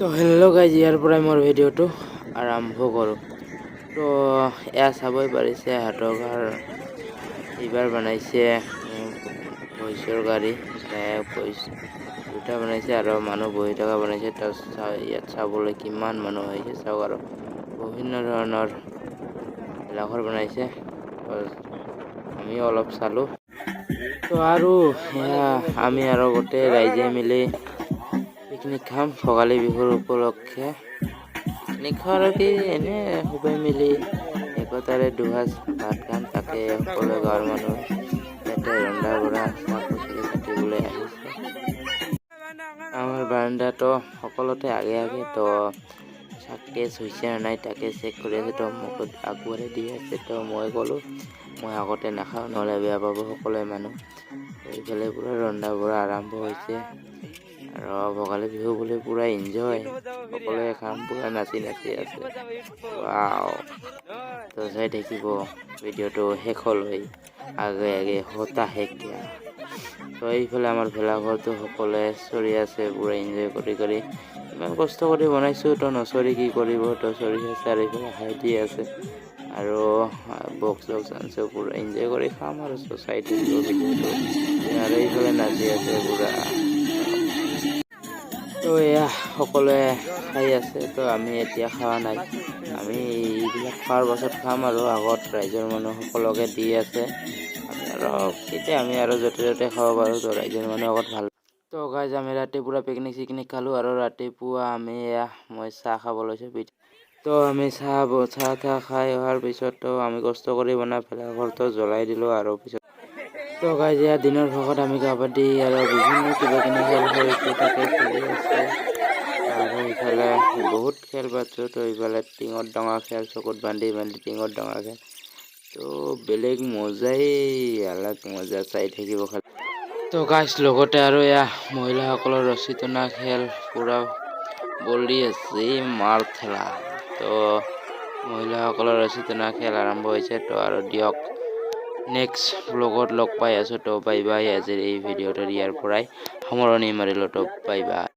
তো hello' guys, ইয়াৰ পৰাই মোৰ ভিডিঅ'টো আৰম্ভ কৰোঁ। তো এয়া চাবই পাৰিছে হাতঘৰ এইবাৰ বনাইছে ভইচৰ গাড়ী, ভইচ দুটা বনাইছে আৰু মানুহ বহি থকা বনাইছে। তো ইয়াত চাবলৈ কিমান মানুহ আহিছে চাওক, আৰু বিভিন্ন ধৰণৰ ভেলাঘৰ বনাইছে। আমিও অলপ চালোঁ। তো আৰু আমি আৰু গোটেই ৰাইজে মিলি পিকনিক খাম ভোগালী বিহুৰ উপলক্ষে। পিকনিক খাওঁ কি এনে সবাই মিলি একতাৰে দুসাঁজ ভাত খাম, তাকে সকলো গাঁৱৰ মানুহ ইয়াতে ৰন্ধা বঢ়া শাক পাচলি কাটিবলৈ আহিছে। আমাৰ বাৰাণ্ডাটো সকলোতে আগে আগে তো টেষ্ট হৈছে নে নাই তাকে চেক কৰি আছে। তো মোক আগবঢ়াই দি আছে। তো মই ক'লোঁ মই আগতে নাখাওঁ, নহ'লে বেয়া পাব সকলোৱে মানুহ। এইফালে পূৰা ৰন্ধা বঢ়া আৰম্ভ হৈছে আৰু ভোগালী বিহু বুলি পূৰা এনজয়, সকলোৱে খাম, পূৰা নাচি নাচি আছে। ৱাও, তো চাই থাকিব ভিডিঅ'টো শেষলৈ, আগে আগে হতা হে কিয়া। তো এইফালে আমাৰ ভেলাঘৰটো সকলোৱে চৰি আছে, পূৰা এনজয় কৰি কৰি। ইমান কষ্ট কৰি বনাইছোঁ, তো নচৰি কি কৰিব, তো চৰি আছে আৰু এইফালে হাঁহি দি আছে আৰু বক্স আনছে, পূৰা এনজয় কৰি খাম আৰু চাই থাকিব ভিডিঅ'টো। আৰু এইফালে নাচি আছে পূৰা। তো এয়া সকলোৱে খাই আছে। তো আমি এতিয়া খোৱা নাই, আমি এইবিলাক খোৱাৰ পাছত খাম আৰু আগত ৰাইজৰ মানুহ সকলোকে দি আছে। আমি আৰু কেতিয়া আমি আৰু য'তে য'তে খাব পাৰোঁ, তো ৰাইজৰ মানুহ আগত ভাল। তো গাইজ, আমি ৰাতিপুৱা পিকনিক চিকনিক খালোঁ আৰু ৰাতিপুৱা আমি মই চাহ খাব লৈছোঁ। তো আমি চাহ খাই অহাৰ পিছত আমি কষ্ট কৰি বনাই ভেলাঘৰটো জ্বলাই দিলোঁ। আৰু পিছত তো গাইজ, দিনৰ ভাগত আমি কাবাডী আৰু বিভিন্ন কিবা কিনি খেল খেলিছোঁ, তাকে খেলি আছে। আৰু ইফালে বহুত খেল পাতছোঁ। তো ইফালে টিঙত ডঙা খেল, চকুত বান্ধি বান্ধি টিঙত ডঙা খেল, তো বেলেগ মজাই আলাগ মজা, চাই থাকিব খালি। তো গাইজ, লগতে আৰু মহিলাসকলৰ ৰছী টনা খেল পূৰা বলি আছে, মাৰ খেলা। তো মহিলাসকলৰ ৰছী টনা খেল আৰম্ভ হৈছে। তো আৰু দিয়ক, নেক্সট ব্লগত লগ পাই আছোঁ। তো বাই বাই, আজিৰ এই ভিডিঅ'টো ইয়াৰ পৰাই সামৰণি মাৰিলোঁ। তো বাই বাই।